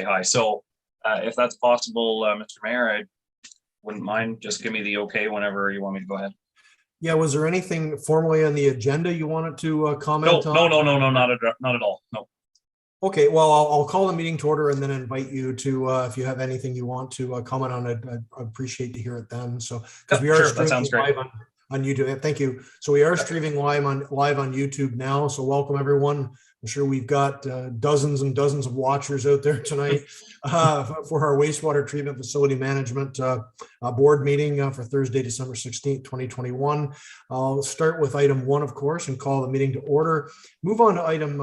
hi. So if that's possible, Mr. Mayor, I wouldn't mind. Just give me the okay whenever you want me to go ahead. Yeah, was there anything formally on the agenda you wanted to comment on? No, not at all. No. Okay, well, I'll call the meeting to order and then invite you to, if you have anything you want to comment on it, I'd appreciate to hear it then. So, because we are streaming live on YouTube. Thank you. So we are streaming live on YouTube now. So welcome everyone. I'm sure we've got dozens and dozens of watchers out there tonight for our wastewater treatment facility management board meeting for Thursday, December 16th, 2021. I'll start with item 1, of course, and call the meeting to order. Move on to item,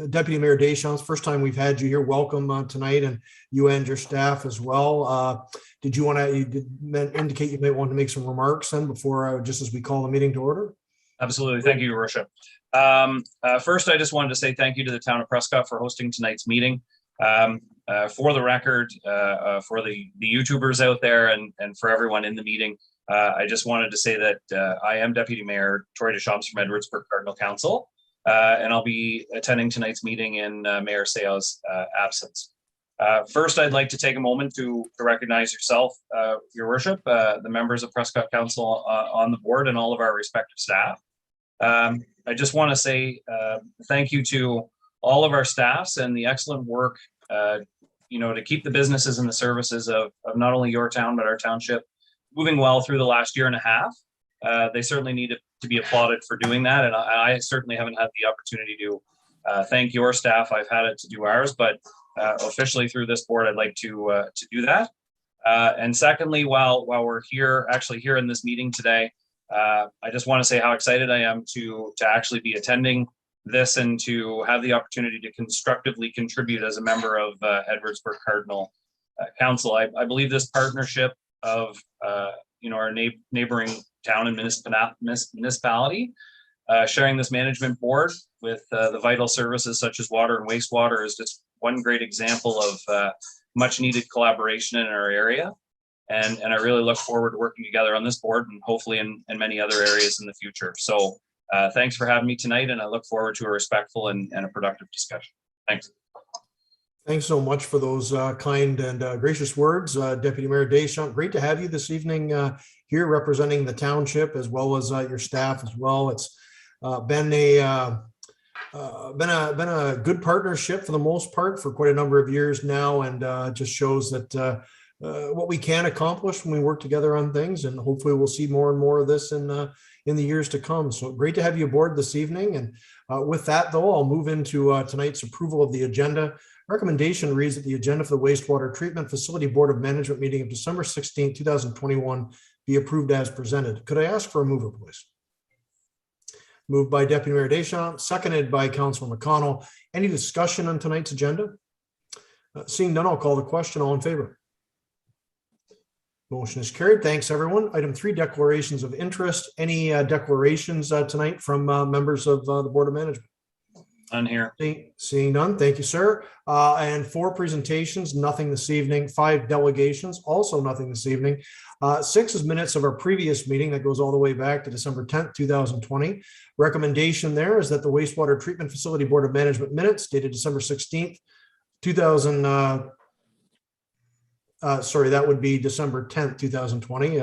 Deputy Mayor Deschamps, first time we've had you here. Welcome tonight, and you and your staff as well. Did you want to indicate you might want to make some remarks then before, just as we call the meeting to order? Absolutely. Thank you, Your Worship. First, I just wanted to say thank you to the town of Prescott for hosting tonight's meeting. For the record, for the YouTubers out there and for everyone in the meeting, I just wanted to say that I am Deputy Mayor Troy Deschamps from Edwardsburg Cardinal Council, and I'll be attending tonight's meeting in Mayor Seo's absence. First, I'd like to take a moment to recognize yourself, Your Worship, the members of Prescott Council on the board, and all of our respective staff. I just want to say thank you to all of our staffs and the excellent work, to keep the businesses and the services of not only your town, but our township moving well through the last year and a half. They certainly need to be applauded for doing that. And I certainly haven't had the opportunity to thank your staff. I've had it to do ours, but officially through this board, I'd like to do that. And secondly, while we're here in this meeting today, I just want to say how excited I am to actually be attending this and to have the opportunity to constructively contribute as a member of Edwardsburg Cardinal Council. I believe this partnership of our neighboring town and municipality sharing this management board with the vital services such as water and wastewater is just one great example of much needed collaboration in our area. And I really look forward to working together on this board and hopefully in many other areas in the future. So thanks for having me tonight, and I look forward to a respectful and a productive discussion. Thanks. Thanks so much for those kind and gracious words, Deputy Mayor Deschamps. Great to have you this evening here representing the township as well as your staff as well. It's been a good partnership for the most part for quite a number of years now, and just shows that what we can accomplish when we work together on things, and hopefully we'll see more and more of this in the years to come. So great to have you aboard this evening. And with that, though, I'll move into tonight's approval of the agenda. Recommendation reads that the agenda for the Wastewater Treatment Facility Board of Management meeting of December 16, 2021 be approved as presented. Could I ask for a mover, please? Moved by Deputy Mayor Deschamps, seconded by Councilor McConnell. Any discussion on tonight's agenda? Seeing none, I'll call the question. All in favor? Motion is carried. Thanks, everyone. Item 3, declarations of interest. Any declarations tonight from members of the Board of Management? None here. Seeing none. Thank you, sir. And 4 presentations, nothing this evening. 5 delegations, also nothing this evening. 6 is minutes of our previous meeting that goes all the way back to December 10th, 2020. Recommendation there is that the Wastewater Treatment Facility Board of Management minutes dated December 16th, 2000. That would be December 10th, 2020.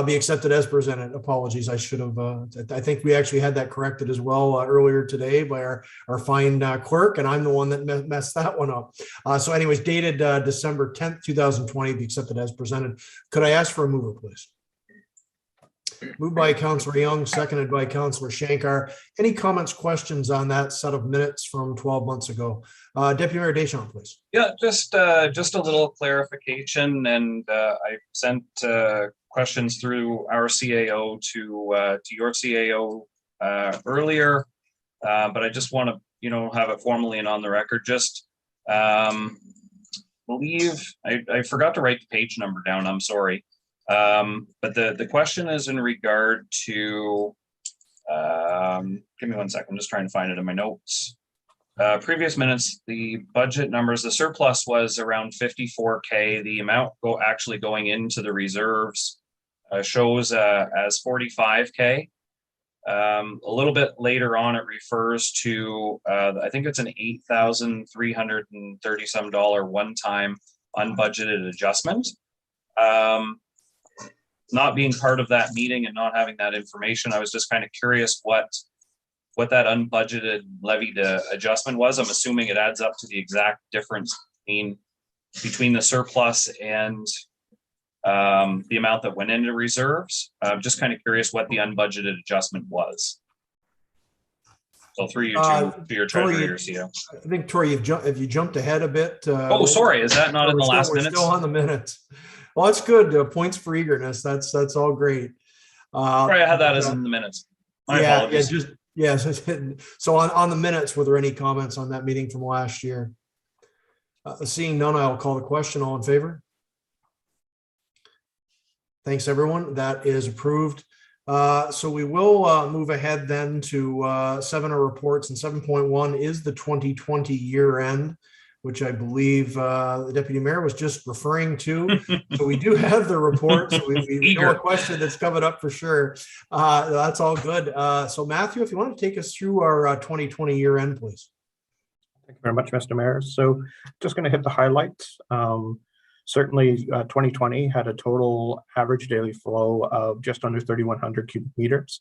Be accepted as presented. Apologies, I should have. I think we actually had that corrected as well earlier today by our fine clerk, and I'm the one that messed that one up. So anyways, dated December 10th, 2020, be accepted as presented. Could I ask for a mover, please? Moved by Councillor Young, seconded by Councillor Shankar. Any comments, questions on that set of minutes from 12 months ago? Deputy Mayor Deschamps, please. Yeah, just a little clarification, and I sent questions through our CAO to your CAO earlier, but I just want to have it formally and on the record. Just believe I forgot to write the page number down. I'm sorry. But the question is in regard to, give me one second, I'm just trying to find it in my notes. Previous minutes, the budget numbers, the surplus was around 54K. The amount actually going into the reserves shows as 45K. A little bit later on, it refers to, I think it's an $8,330 some one-time unbudgeted adjustment. Not being part of that meeting and not having that information, I was just kind of curious what that unbudgeted levied adjustment was. I'm assuming it adds up to the exact difference between the surplus and the amount that went into reserves. I'm just kind of curious what the unbudgeted adjustment was. So through you to your treasurer, your CEO. I think, Tori, have you jumped ahead a bit? Oh, sorry. Is that not in the last minutes? We're still on the minutes. Well, that's good. Points for eagerness. That's all great. Sorry, I had that as in the minutes. My apologies. So on the minutes, were there any comments on that meeting from last year? Seeing none, I'll call the question. All in favor? Thanks, everyone. That is approved. So we will move ahead then to 7 are reports, and 7.1 is the 2020 year end, which I believe the deputy mayor was just referring to. So we do have the report. So we know a question that's coming up for sure. That's all good. So Matthew, if you want to take us through our 2020 year end, please. Thank you very much, Mr. Mayor. So just going to hit the highlights. Certainly 2020 had a total average daily flow of just under 3,100 cubic meters.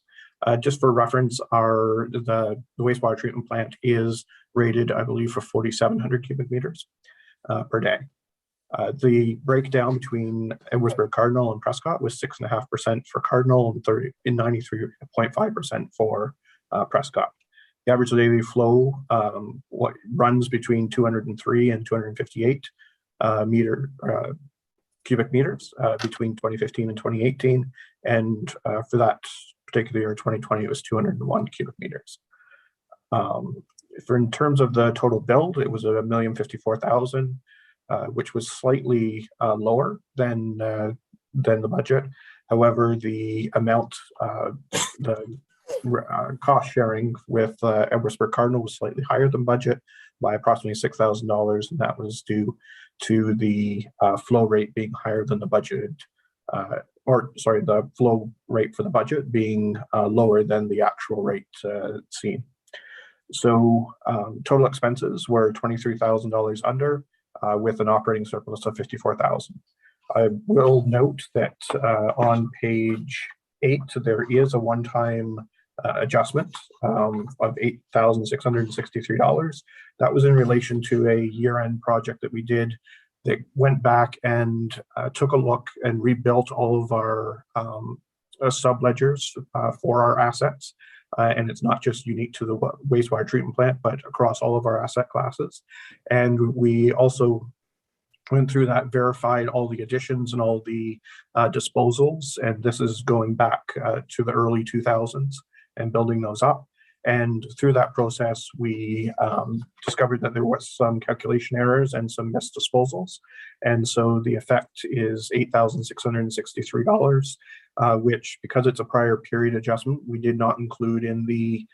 Just for reference, the wastewater treatment plant is rated, I believe, for 4,700 cubic meters per day. The breakdown between Edwardsburg Cardinal and Prescott was 6.5% for Cardinal and 93.5% for Prescott. The average daily flow runs between 203 and 258 cubic meters between 2015 and 2018, and for that particular year, 2020, it was 201 cubic meters. In terms of the total build, it was $1,054,000, which was slightly lower than the budget. However, the amount, the cost sharing with Edwardsburg Cardinal was slightly higher than budget by approximately $6,000, and that was due to the flow rate being higher than the budgeted, the flow rate for the budget being lower than the actual rate seen. So total expenses were $23,000 under, with an operating surplus of $54,000. I will note that on page 8, there is a one-time adjustment of $8,663. That was in relation to a year-end project that we did that went back and took a look and rebuilt all of our sub-ledgers for our assets. And it's not just unique to the wastewater treatment plant, but across all of our asset classes. And we also went through that, verified all the additions and all the disposals. And this is going back to the early 2000s and building those up. And through that process, we discovered that there was some calculation errors and some missed disposals. And so the effect is $8,663, which, because it's a prior period adjustment, we did not include in the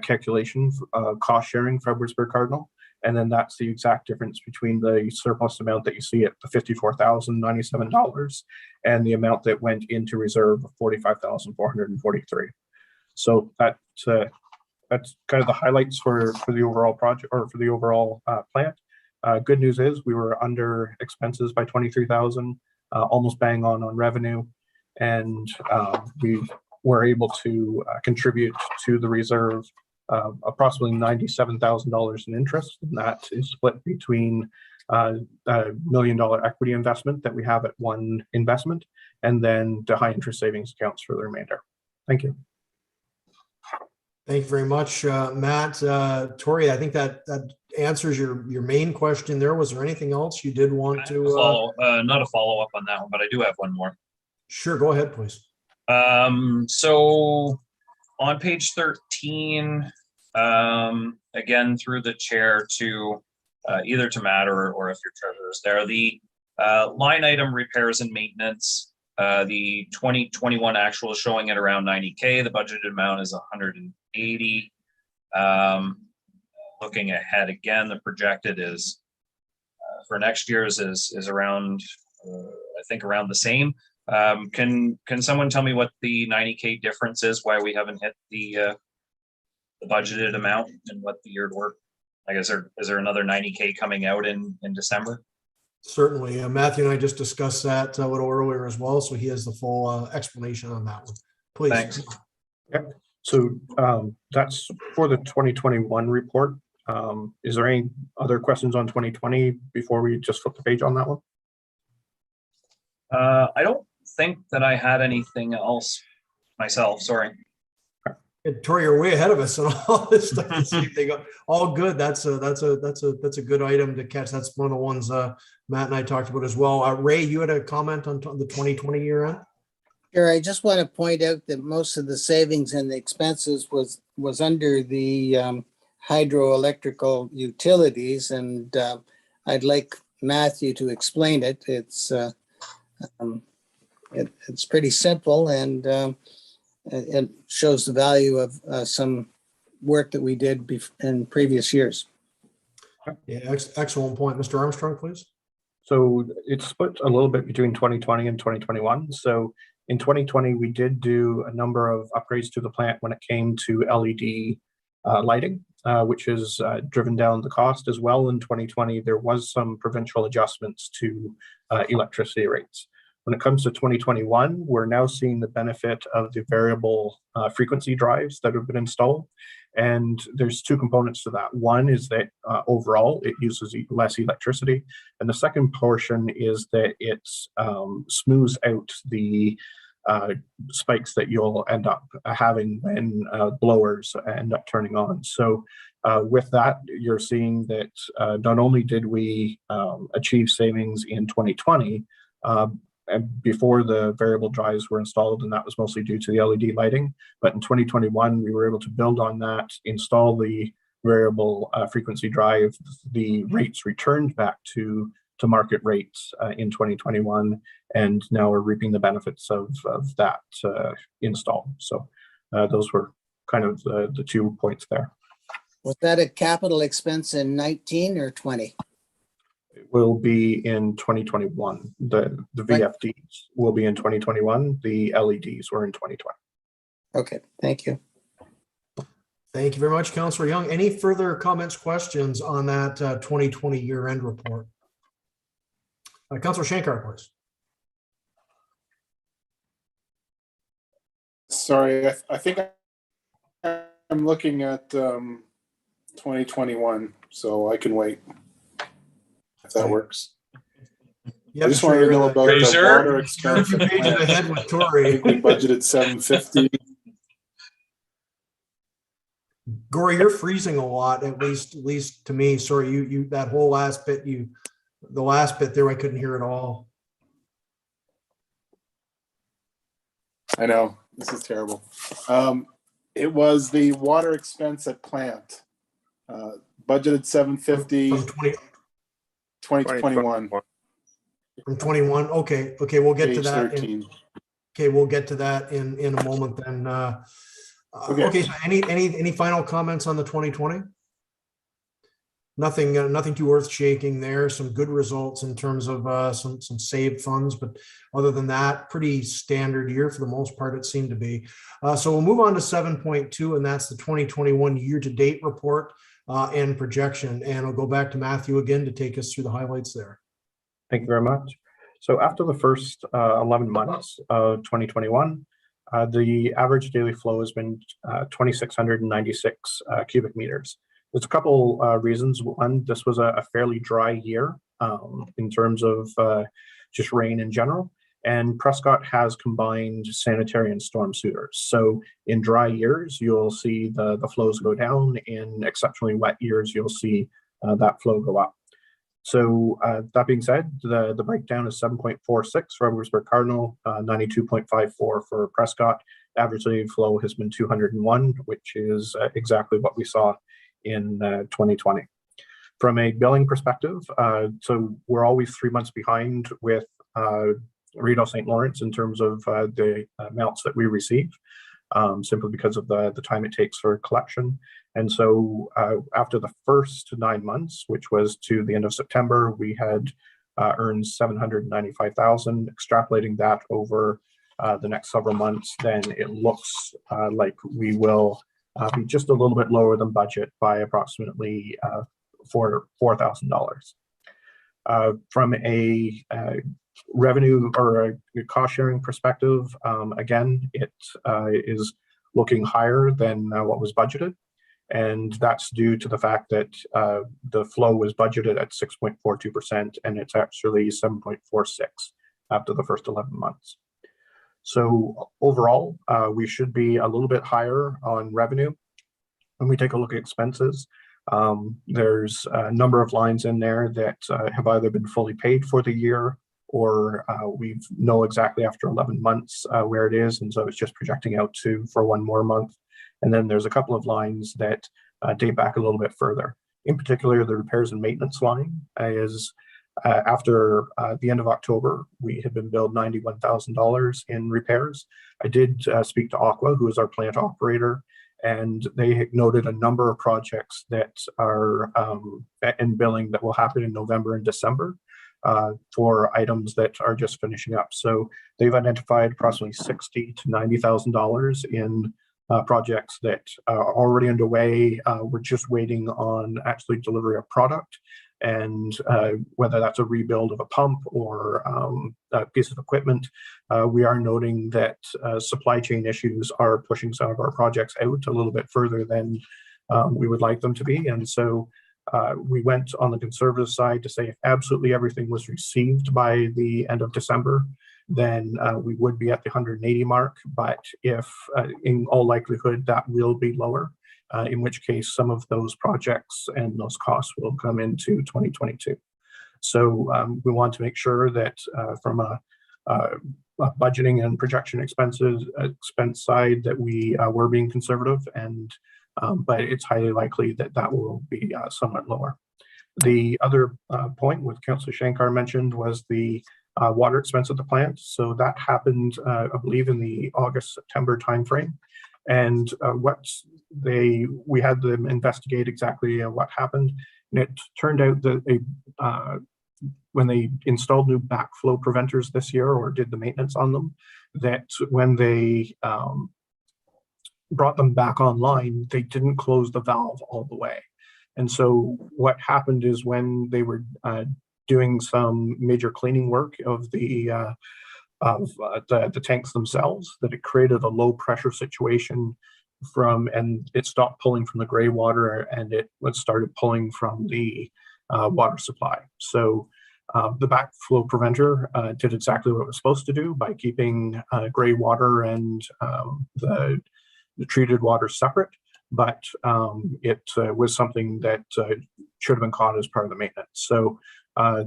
calculation cost sharing for Edwardsburg Cardinal. And then that's the exact difference between the surplus amount that you see at the $54,097 and the amount that went into reserve of $45,443. So that's kind of the highlights for the overall project, or for the overall plant. Good news is we were under expenses by $23,000, almost bang on revenue, and we were able to contribute to the reserve approximately $97,000 in interest, and that is split between a $1 million equity investment that we have at one investment, and then the high interest savings accounts for the remainder. Thank you. Thank you very much, Matt. Tori, I think that answers your main question there. Was there anything else you did want to not a follow-up on that one, but I do have one more. Sure, go ahead, please. So on page 13, again, through the chair to either to Matt or if your treasurer is there, the line item repairs and maintenance, the 2021 actual is showing at around 90K. The budgeted amount is 180. Looking ahead again, the projected is for next year's is around, I think around the same. Can someone tell me what the 90K difference is? Why we haven't hit the budgeted amount and what the year work? I guess is there another 90K coming out in December? Certainly. Matthew and I just discussed that a little earlier as well, so he has the full explanation on that one. Please. Thanks. Yep. So that's for the 2021 report. Is there any other questions on 2020 before we just flip the page on that one? I don't think that I had anything else myself. Sorry. Tori, you're way ahead of us on all this stuff. They go all good. That's a good item to catch. That's one of the ones Matt and I talked about as well. Ray, you had a comment on the 2020 year end? Sure. I just want to point out that most of the savings and the expenses was under the hydroelectrical utilities, and I'd like Matthew to explain it. It's pretty simple, and it shows the value of some work that we did in previous years. Yeah, excellent point. Mr. Armstrong, please. So it's split a little bit between 2020 and 2021. So in 2020, we did do a number of upgrades to the plant when it came to LED lighting, which has driven down the cost as well. In 2020, there was some provincial adjustments to electricity rates. When it comes to 2021, we're now seeing the benefit of the variable frequency drives that have been installed. And there's two components to that. One is that overall it uses less electricity. And the second portion is that it smooths out the spikes that you'll end up having when blowers end up turning on. So with that, you're seeing that not only did we achieve savings in 2020, and before the variable drives were installed, and that was mostly due to the LED lighting. But in 2021, we were able to build on that, install the variable frequency drive. The rates returned back to market rates in 2021, and now we're reaping the benefits of that install. So those were kind of the 2 points there. Was that a capital expense in 19 or 20? It will be in 2021. The VFDs will be in 2021. The LEDs were in 2020. Okay, thank you. Thank you very much, Councillor Young. Any further comments, questions on that 2020 year-end report? Councillor Shankar, please. Sorry, I think I'm looking at 2021, so I can wait. If that works. Yep, I just wanted to know about the water expense. Ahead with Tori. I think we budgeted 750. Gory, you're freezing a lot, at least to me. Sorry, you that whole last bit, the last bit there, I couldn't hear it all. I know, this is terrible. It was the water expense at plant. Budgeted 750. From 2021. From 21. Okay, we'll get to that. 13. Okay, we'll get to that in a moment then. Okay, so any final comments on the 2020? Nothing too earth shaking there. Some good results in terms of some saved funds, but other than that, pretty standard year for the most part, it seemed to be. So we'll move on to 7.2, and that's the 2021 year-to-date report and projection. And I'll go back to Matthew again to take us through the highlights there. Thank you very much. So after the first 11 months of 2021, the average daily flow has been 2,696 cubic meters. There's a couple reasons. One, this was a fairly dry year in terms of just rain in general. And Prescott has combined sanitary and storm sewers. So in dry years, you'll see the flows go down. In exceptionally wet years, you'll see that flow go up. So that being said, the breakdown is 7.46 for Edwardsburg Cardinal, 92.54 for Prescott. Average daily flow has been 201, which is exactly what we saw in 2020. From a billing perspective, so we're always 3 months behind with Rideau St. Lawrence in terms of the amounts that we receive, simply because of the time it takes for collection. And so after the first 9 months, which was to the end of September, we had earns $795,000. Extrapolating that over the next several months, then it looks like we will be just a little bit lower than budget by approximately $4,000. From a revenue or a cost sharing perspective, again, it is looking higher than what was budgeted. And that's due to the fact that the flow was budgeted at 6.42%, and it's actually 7.46 after the first 11 months. So overall, we should be a little bit higher on revenue. When we take a look at expenses, there's a number of lines in there that have either been fully paid for the year, or we know exactly after 11 months where it is, and so it's just projecting out for one more month. And then there's a couple of lines that date back a little bit further. In particular, the repairs and maintenance line is after the end of October, we had been billed $91,000 in repairs. I did speak to Aqua, who is our plant operator, and they noted a number of projects that are in billing that will happen in November and December for items that are just finishing up. So they've identified approximately $60,000 to $90,000 in projects that are already underway. We're just waiting on actually delivery of product, and whether that's a rebuild of a pump or a piece of equipment. We are noting that supply chain issues are pushing some of our projects out a little bit further than we would like them to be. And so we went on the conservative side to say if absolutely everything was received by the end of December, then we would be at the 180 mark. But if in all likelihood that will be lower, in which case some of those projects and those costs will come into 2022. So we want to make sure that from a budgeting and projection expense side that we were being conservative, and but it's highly likely that that will be somewhat lower. The other point with Councillor Shankar mentioned was the water expense at the plant. So that happened, I believe, in the August-September timeframe. And we had them investigate exactly what happened. And it turned out that when they installed new backflow preventers this year, or did the maintenance on them, that when they brought them back online, they didn't close the valve all the way. And so what happened is when they were doing some major cleaning work of the tanks themselves, that it created a low pressure situation and it stopped pulling from the gray water, and it started pulling from the water supply. So the backflow preventer did exactly what it was supposed to do by keeping gray water and the treated water separate, but it was something that should have been caught as part of the maintenance. So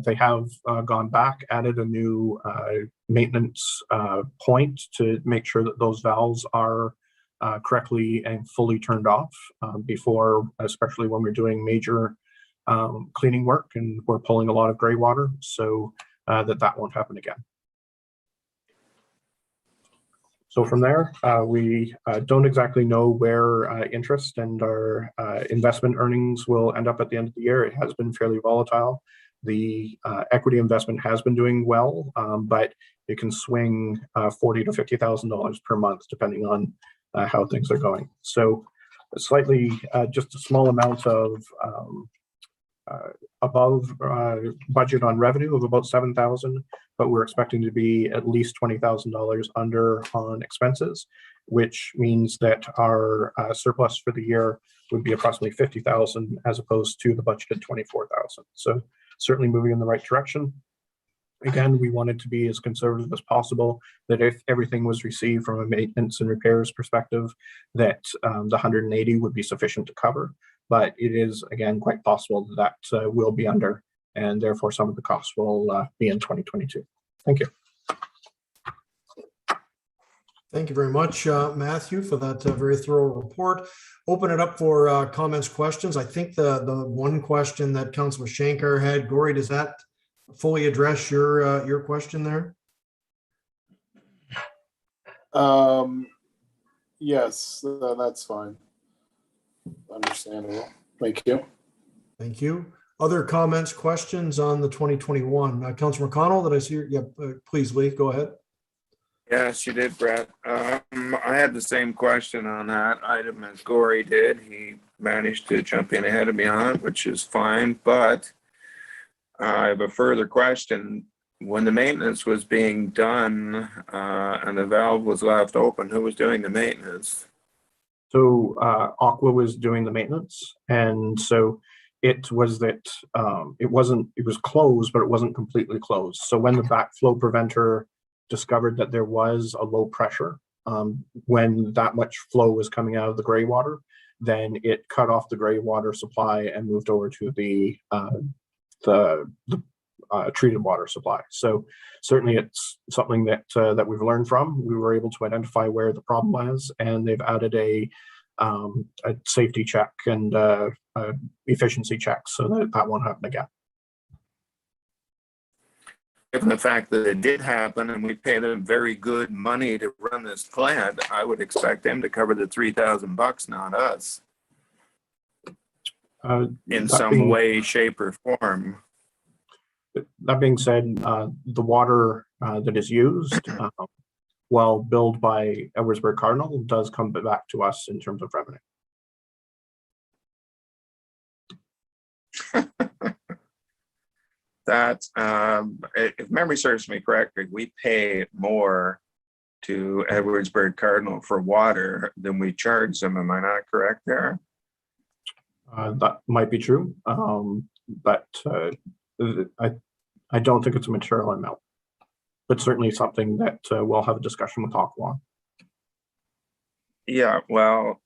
they have gone back, added a new maintenance point to make sure that those valves are correctly and fully turned off before, especially when we're doing major cleaning work and we're pulling a lot of gray water, so that won't happen again. So from there, we don't exactly know where interest and our investment earnings will end up at the end of the year. It has been fairly volatile. The equity investment has been doing well, but it can swing $40,000 to $50,000 per month depending on how things are going. So slightly, just a small amount of above budget on revenue of about $7,000, but we're expecting to be at least $20,000 under on expenses, which means that our surplus for the year would be approximately $50,000 as opposed to the budgeted $24,000. So certainly moving in the right direction. Again, we wanted to be as conservative as possible, that if everything was received from a maintenance and repairs perspective, that the 180 would be sufficient to cover. But it is, again, quite possible that will be under, and therefore some of the costs will be in 2022. Thank you. Thank you very much, Matthew, for that very thorough report. Open it up for comments, questions. I think the one question that Councillor Shankar had, Gory, does that fully address your question there? Yes, that's fine. Understandable. Thank you. Thank you. Other comments, questions on the 2021? Councilor McConnell, did I see your, please, Lee, go ahead. Yes, you did, Brett. I had the same question on that item as Gory did. He managed to jump in ahead of me on it, which is fine, but I have a further question. When the maintenance was being done and the valve was left open, who was doing the maintenance? So Aqua was doing the maintenance, and so it was that it was closed, but it wasn't completely closed. So when the backflow preventer discovered that there was a low pressure, when that much flow was coming out of the gray water, then it cut off the gray water supply and moved over to the treated water supply. So certainly it's something that that we've learned from. We were able to identify where the problem was, and they've added a safety check and efficiency check so that won't happen again. Given the fact that it did happen and we pay them very good money to run this plant, I would expect them to cover the $3,000, not us. In some way, shape, or form. That being said, the water that is used, while billed by Edwardsburg Cardinal, does come back to us in terms of revenue. That, if memory serves me correctly, we pay more to Edwardsburg Cardinal for water than we charge them. Am I not correct there? That might be true, but I don't think it's a material amount, but certainly something that we'll have a discussion with Aqua. Yeah, well,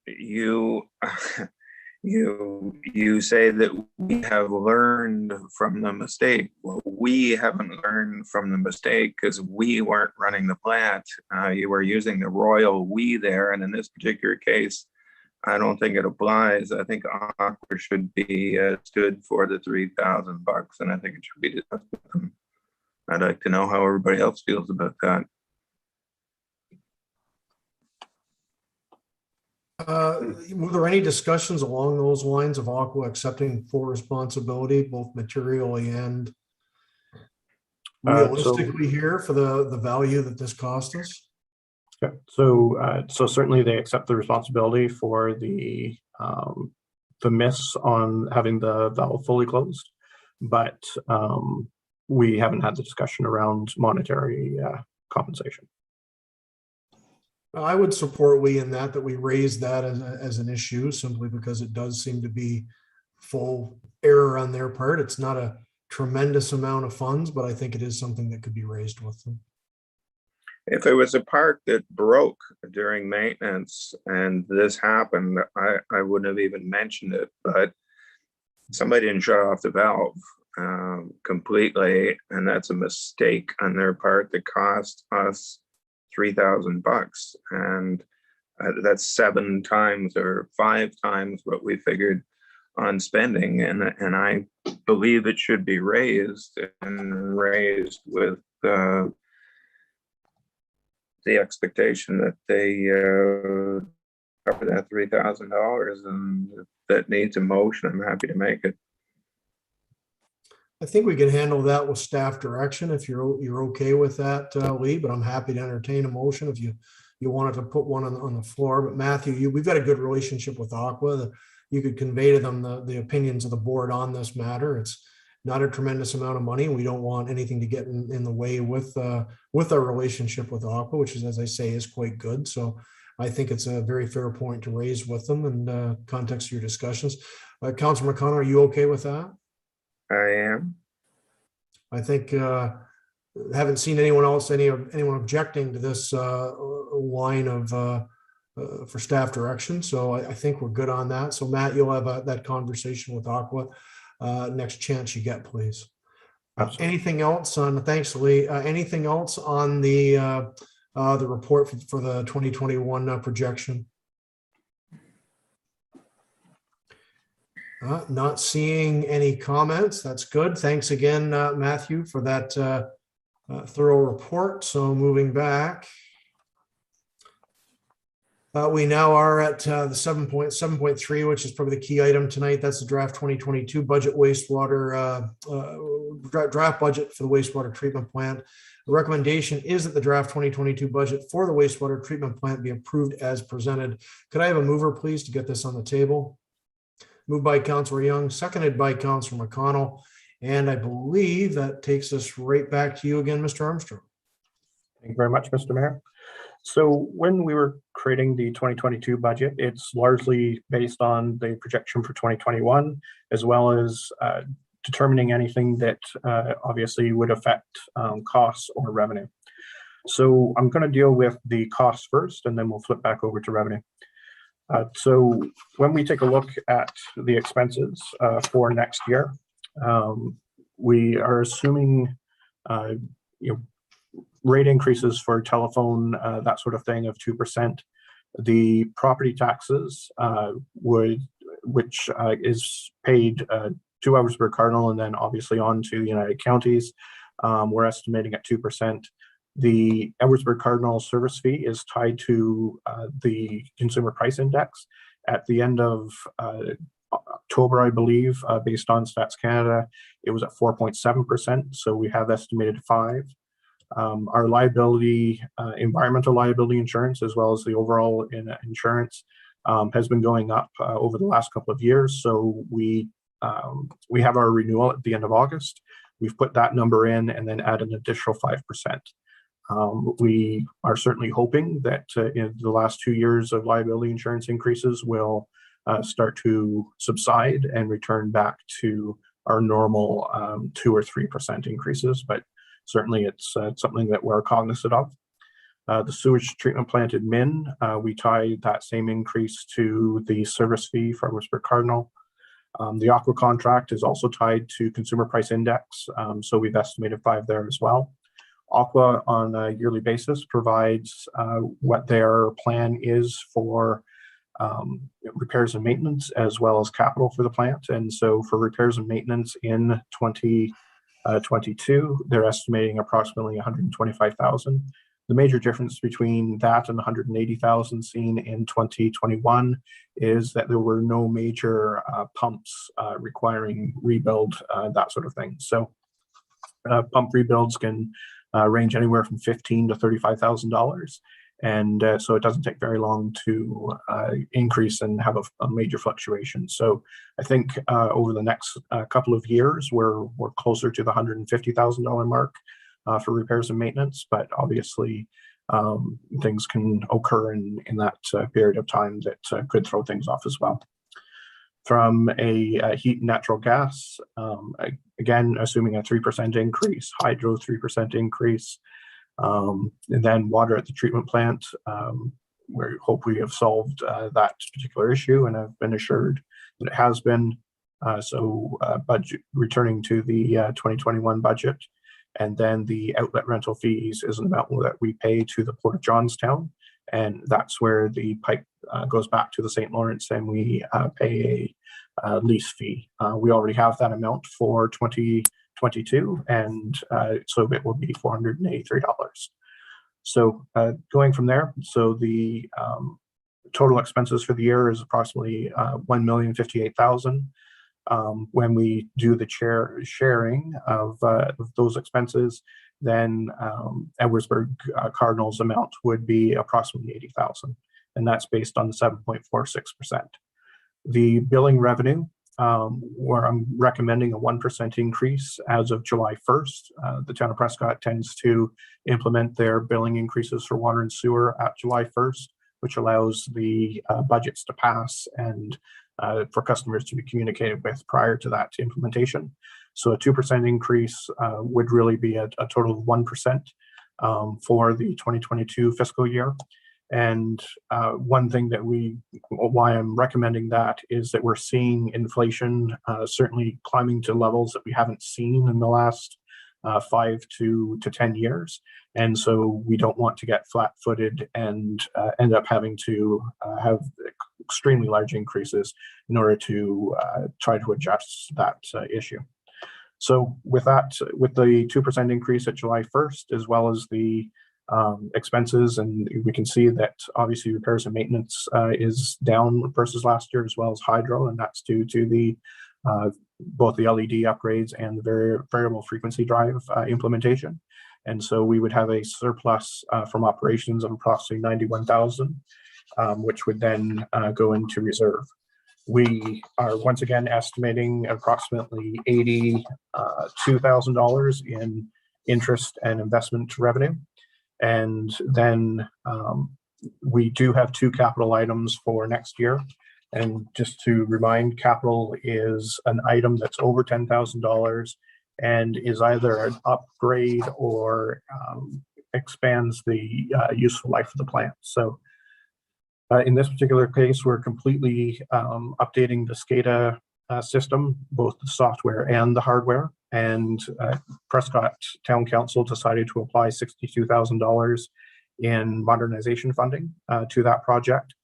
you say that we have learned from the mistake. Well, we haven't learned from the mistake because we weren't running the plant. You were using the royal we there, and in this particular case, I don't think it applies. I think Aqua should be stood for the $3,000, and I think it should be discussed with them. I'd like to know how everybody else feels about that. Were there any discussions along those lines of Aqua accepting full responsibility, both materially and realistically here for the value that this cost us? Yeah, so certainly they accept the responsibility for the miss on having the valve fully closed, but we haven't had the discussion around monetary compensation. I would support we in that we raise that as an issue simply because it does seem to be full error on their part. It's not a tremendous amount of funds, but I think it is something that could be raised with them. If it was a part that broke during maintenance and this happened, I wouldn't have even mentioned it, but somebody didn't shut off the valve completely, and that's a mistake on their part that cost us $3,000, and that's 7 times or 5 times what we figured on spending, and I believe it should be raised with the expectation that they cover that $3,000, and if that needs a motion, I'm happy to make it. I think we can handle that with staff direction if you're okay with that, Lee, but I'm happy to entertain a motion if you wanted to put one on the floor. But Matthew, we've got a good relationship with Aqua. You could convey to them the opinions of the board on this matter. It's not a tremendous amount of money. We don't want anything to get in the way with our relationship with Aqua, which is, as I say, is quite good. So I think it's a very fair point to raise with them in context of your discussions. Councilor McConnell, are you okay with that? I am. I think haven't seen anyone objecting to this line of for staff direction. So I think we're good on that. So Matt, you'll have that conversation with Aqua next chance you get, please. Anything else on? Thanks, Lee. Anything else on the report for the 2021 projection? Not seeing any comments. That's good. Thanks again, Matthew, for that thorough report. So moving back. We now are at the 7.3, which is probably the key item tonight. That's the draft 2022 budget wastewater draft budget for the wastewater treatment plant. The recommendation is that the draft 2022 budget for the wastewater treatment plant be approved as presented. Could I have a mover, please, to get this on the table? Moved by Councillor Young, seconded by Councillor McConnell. And I believe that takes us right back to you again, Mr. Armstrong. Thank you very much, Mr. Mayor. So when we were creating the 2022 budget, it's largely based on the projection for 2021, as well as determining anything that obviously would affect costs or revenue. So I'm going to deal with the costs first, and then we'll flip back over to revenue. So when we take a look at the expenses for next year, we are assuming rate increases for telephone, that sort of thing, of 2%. The property taxes which is paid to Edwardsburg Cardinal and then obviously on to the United Counties, we're estimating at 2%. The Edwardsburg Cardinal service fee is tied to the Consumer Price Index. At the end of October, I believe, based on Stats Canada, it was at 4.7%. So we have estimated 5%. Our liability, environmental liability insurance, as well as the overall insurance, has been going up over the last couple of years. So we have our renewal at the end of August. We've put that number in and then add an additional 5%. We are certainly hoping that in the last 2 years of liability insurance increases will start to subside and return back to our normal 2 or 3% increases, but certainly it's something that we're cognizant of. The sewage treatment plant admin, we tie that same increase to the service fee for Edwardsburg Cardinal. The Aqua contract is also tied to Consumer Price Index, so we've estimated 5 there as well. Aqua on a yearly basis provides what their plan is for repairs and maintenance, as well as capital for the plant. And so for repairs and maintenance in 2022, they're estimating approximately $125,000. The major difference between that and $180,000 seen in 2021 is that there were no major pumps requiring rebuild, that sort of thing. So pump rebuilds can range anywhere from $15,000 to $35,000. And so it doesn't take very long to increase and have a major fluctuation. So I think over the next couple of years, we're closer to the $150,000 mark for repairs and maintenance, but obviously things can occur in that period of time that could throw things off as well. From a heat and natural gas, again, assuming a 3% increase, hydro 3% increase, and then water at the treatment plant, we hope we have solved that particular issue and have been assured that it has been. So budget returning to the 2021 budget, and then the outlet rental fees is an amount that we pay to the Port of Johnstown, and that's where the pipe goes back to the St. Lawrence, and we pay a lease fee. We already have that amount for 2022, and so it will be $483. So going from there, so the total expenses for the year is approximately $1,058,000. When we do the sharing of those expenses, then Edwardsburg Cardinal's amount would be approximately $80,000, and that's based on the 7.46%. The billing revenue, where I'm recommending a 1% increase as of July 1st. The town of Prescott tends to implement their billing increases for water and sewer at July 1st, which allows the budgets to pass and for customers to be communicated with prior to that implementation. So a 2% increase would really be a total of 1% for the 2022 fiscal year. And one thing that why I'm recommending that is that we're seeing inflation certainly climbing to levels that we haven't seen in the last 5 to 10 years. And so we don't want to get flat-footed and end up having to have extremely large increases in order to try to adjust that issue. So with that, with the 2% increase at July 1st, as well as the expenses, and we can see that obviously repairs and maintenance is down versus last year, as well as hydro, and that's due to the both the LED upgrades and the variable frequency drive implementation. And so we would have a surplus from operations of approximately 91,000, which would then go into reserve. We are once again estimating approximately $82,000 in interest and investment revenue. And then we do have 2 capital items for next year. And just to remind, capital is an item that's over $10,000 and is either an upgrade or expands the useful life of the plant. So in this particular case, we're completely updating the SCADA system, both the software and the hardware. And Prescott Town Council decided to apply $62,000 in modernization funding to that project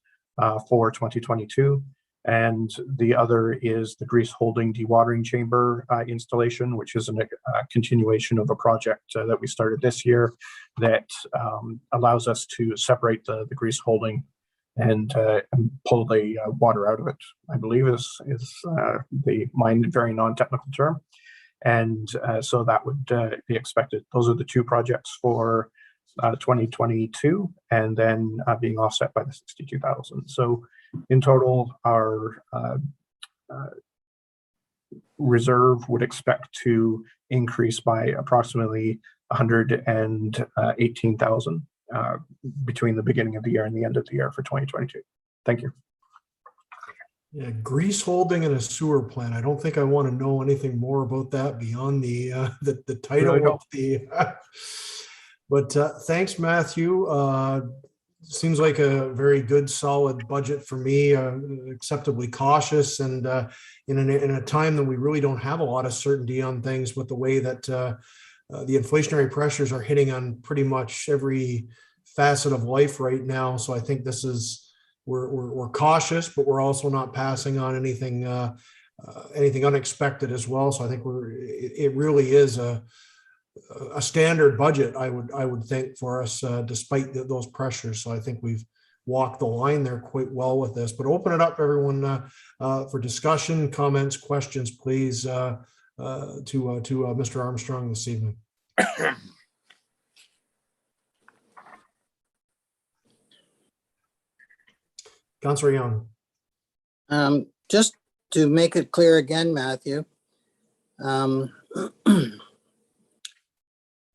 for 2022. And the other is the grease holding dewatering chamber installation, which is a continuation of a project that we started this year that allows us to separate the grease holding and pull the water out of it, I believe is the very non-technical term. And so that would be expected. Those are the 2 projects for 2022, and then being offset by the 62,000. So in total, our reserve would expect to increase by approximately 118,000 between the beginning of the year and the end of the year for 2022. Thank you. Yeah, grease holding in a sewer plant. I don't think I want to know anything more about that beyond the title Really of the. But thanks, Matthew. Seems like a very good, solid budget for me. Acceptably cautious, and in a time that we really don't have a lot of certainty on things, with the way that the inflationary pressures are hitting on pretty much every facet of life right now. So I think this is. We're cautious, but we're also not passing on anything unexpected as well. So I think it really is a standard budget, I would think, for us, despite those pressures. So I think we've walked the line there quite well with this. But open it up, everyone, for discussion, comments, questions, please, to Mr. Armstrong this evening. Councillor Young. Just to make it clear again, Matthew,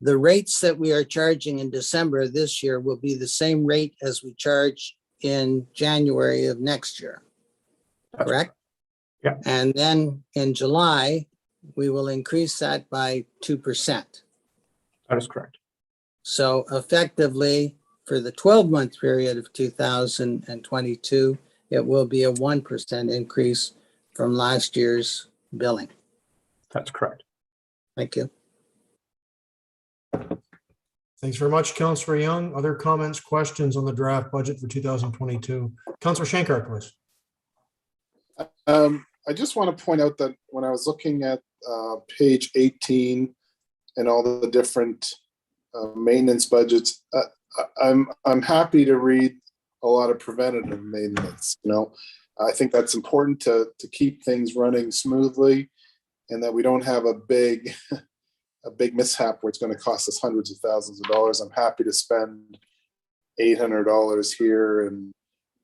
the rates that we are charging in December this year will be the same rate as we charge in January of next year, correct? Yeah. And then in July, we will increase that by 2%. That is correct. So effectively, for the 12-month period of 2022, it will be a 1% increase from last year's billing. That's correct. Thank you. Thanks very much, Councillor Young. Other comments, questions on the draft budget for 2022? Councillor Shankar, please. I just want to point out that when I was looking at page 18 and all the different maintenance budgets, I'm happy to read a lot of preventative maintenance. I think that's important to keep things running smoothly, and that we don't have a big mishap where it's going to cost us hundreds of thousands of dollars. I'm happy to spend $800 here and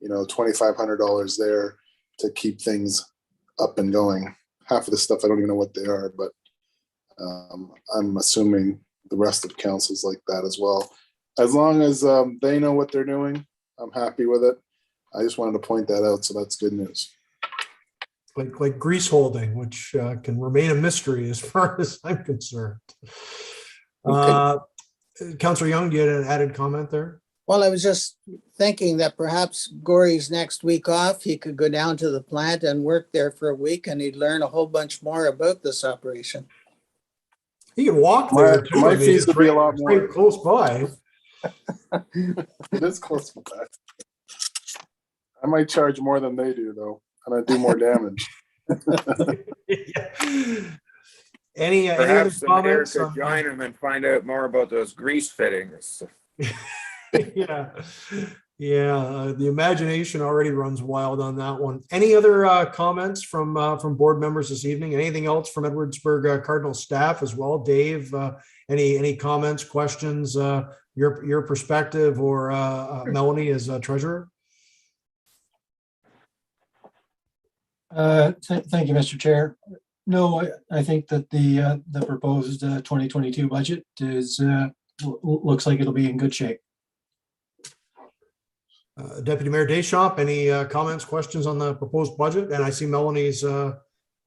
$2,500 there to keep things up and going. Half of the stuff I don't even know what they are, but I'm assuming the rest of council's like that as well. As long as they know what they're doing, I'm happy with it. I just wanted to point that out, so that's good news. Like grease holding, which can remain a mystery as far as I'm concerned. Councillor Young, do you have an added comment there? Well, I was just thinking that perhaps Gory's next week off, he could go down to the plant and work there for a week, and he'd learn a whole bunch more about this operation. He can walk there too. My fees would be a lot more. Right close by. It is close by. I might charge more than they do, though, and I do more damage. Any other comments? Perhaps the mayor could join him and find out more about those grease fittings. Yeah, yeah. The imagination already runs wild on that one. Any other comments from board members this evening? Anything else from Edwardsburg Cardinal staff as well? Dave, any comments, questions? Your perspective, or Melanie as treasurer? Thank you, Mr. Chair. No, I think that the proposed 2022 budget is looks like it'll be in good shape. Deputy Mayor Deschamps, any comments, questions on the proposed budget? And I see Melanie's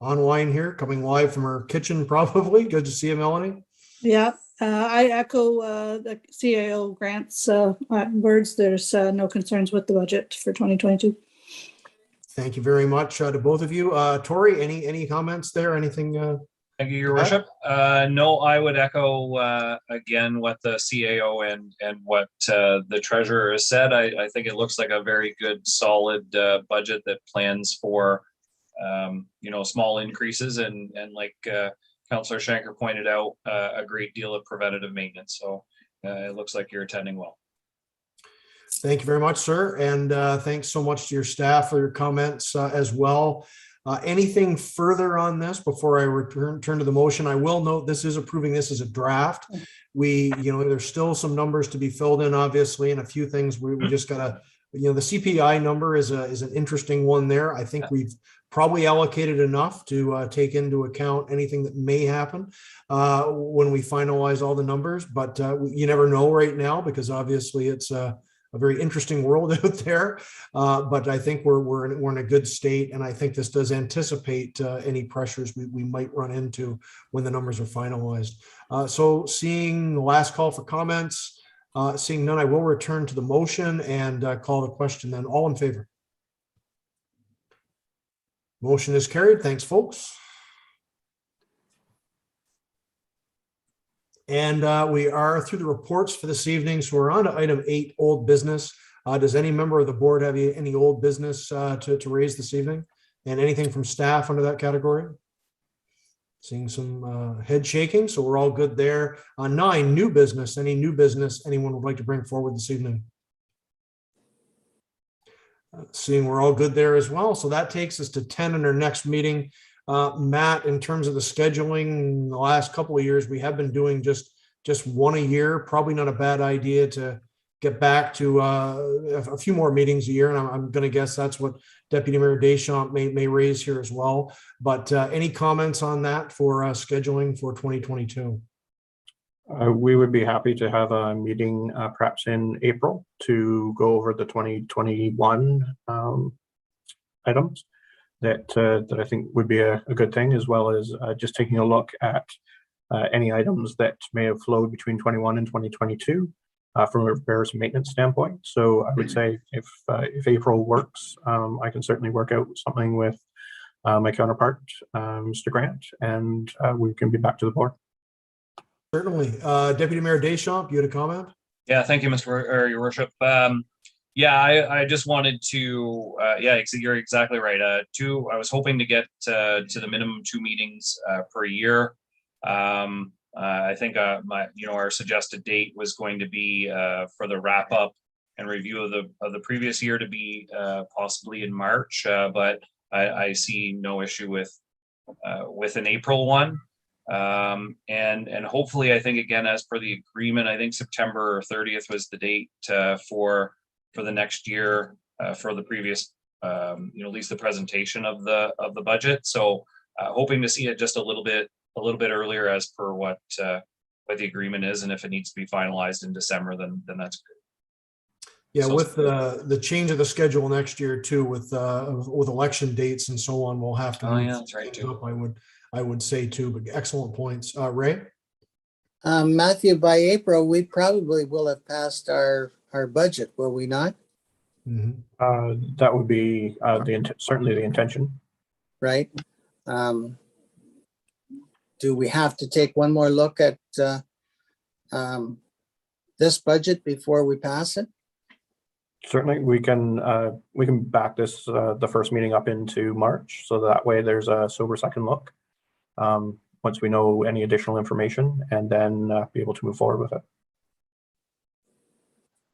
online here, coming live from her kitchen, probably. Good to see you, Melanie. Yeah, I echo the CAO Grant's words. There's no concerns with the budget for 2022. Thank you very much to both of you. Tori, any comments there? Anything? Thank you, Your Worship. No, I would echo again what the CAO and what the treasurer has said. I think it looks like a very good, solid budget that plans for small increases and like Councillor Shanker pointed out, a great deal of preventative maintenance. So it looks like you're attending well. Thank you very much, sir. And thanks so much to your staff for your comments as well. Anything further on this before I turn to the motion? I will note this is approving this as a draft. There's still some numbers to be filled in, obviously, and a few things we just gotta, the CPI number is an interesting one there. I think we've probably allocated enough to take into account anything that may happen when we finalize all the numbers, but you never know right now, because obviously it's a very interesting world out there, but I think we're in a good state, and I think this does anticipate any pressures we might run into when the numbers are finalized. So seeing the last call for comments, seeing none, I will return to the motion and call the question then. All in favor? Motion is carried. Thanks, folks. And we are through the reports for this evening. So we're on to item 8, old business. Does any member of the board have any old business to raise this evening? And anything from staff under that category? Seeing some head shaking, so we're all good there. 9, new business. Any new business anyone would like to bring forward this evening? Seeing we're all good there as well. So that takes us to 10 in our next meeting. Matt, in terms of the scheduling, the last couple of years, we have been doing just one a year. Probably not a bad idea to get back to a few more meetings a year. And I'm going to guess that's what Deputy Mayor Deschamps may raise here as well. But any comments on that for scheduling for 2022? We would be happy to have a meeting perhaps in April to go over the 2021 items. That I think would be a good thing, as well as just taking a look at any items that may have flowed between 21 and 2022 from a repairs and maintenance standpoint. So I would say if April works, I can certainly work out something with my counterpart, Mr. Grant, and we can be back to the board. Certainly. Deputy Mayor Deschamps, you had a comment? Yeah, thank you, Your Worship. Yeah, I just wanted to, you're exactly right. I was hoping to get to the minimum 2 meetings per year. I think our suggested date was going to be for the wrap up and review of the previous year to be possibly in March, but I see no issue with an April one. And hopefully, I think, again, as per the agreement, I think September 30th was the date for the next year, for the previous, at least the presentation of the budget. So hoping to see it just a little bit earlier as per what the agreement is, and if it needs to be finalized in December, then that's good. Yeah, so with the change of the schedule next year too, with election dates and so on, we'll have to. Oh yeah, that's right too. I would say too, but excellent points. Ray? Matthew, by April, we probably will have passed our budget, will we not? Mm-hmm. That would be certainly the intention. Right. Do we have to take one more look at this budget before we pass it? Certainly, we can back this the first meeting up into March, so that way there's a sober second look once we know any additional information, and then be able to move forward with it.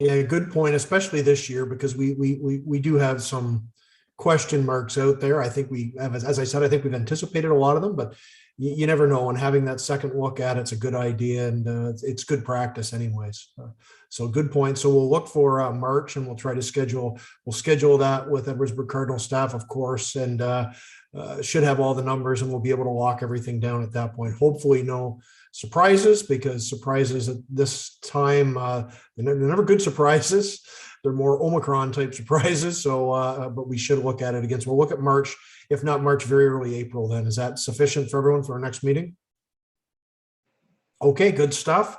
Yeah, good point, especially this year, because we do have some question marks out there. I think we have, as I said, I think we've anticipated a lot of them, but you never know. And having that second look at it's a good idea, and it's good practice anyways. So good point. So we'll look for March, and we'll try to schedule that with Edwardsburg Cardinal staff, of course, and should have all the numbers, and we'll be able to lock everything down at that point. Hopefully no surprises, because surprises at this time, they're never good surprises. They're more Omicron type surprises. So, but we should look at it again. So we'll look at March, if not March, very early April then. Is that sufficient for everyone for our next meeting? Okay, good stuff.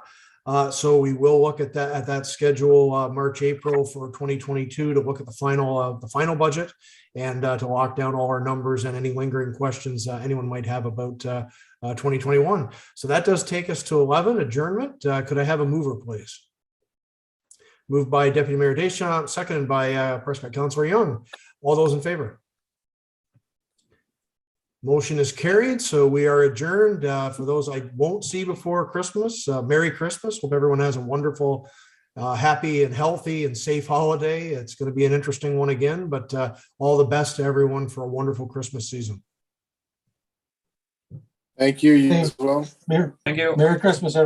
So we will look at that schedule, March, April for 2022, to look at the final budget, and to lock down all our numbers and any lingering questions anyone might have about 2021. So that does take us to 11, adjournment. Could I have a mover, please? Moved by Deputy Mayor Deschamps, seconded by Prescott Councillor Young. All those in favor? Motion is carried, so we are adjourned. For those I won't see before Christmas, Merry Christmas. Hope everyone has a wonderful, happy and healthy and safe holiday. It's going to be an interesting one again, but all the best to everyone for a wonderful Christmas season. Thank you, you as well. Thank you. Merry Christmas, everyone.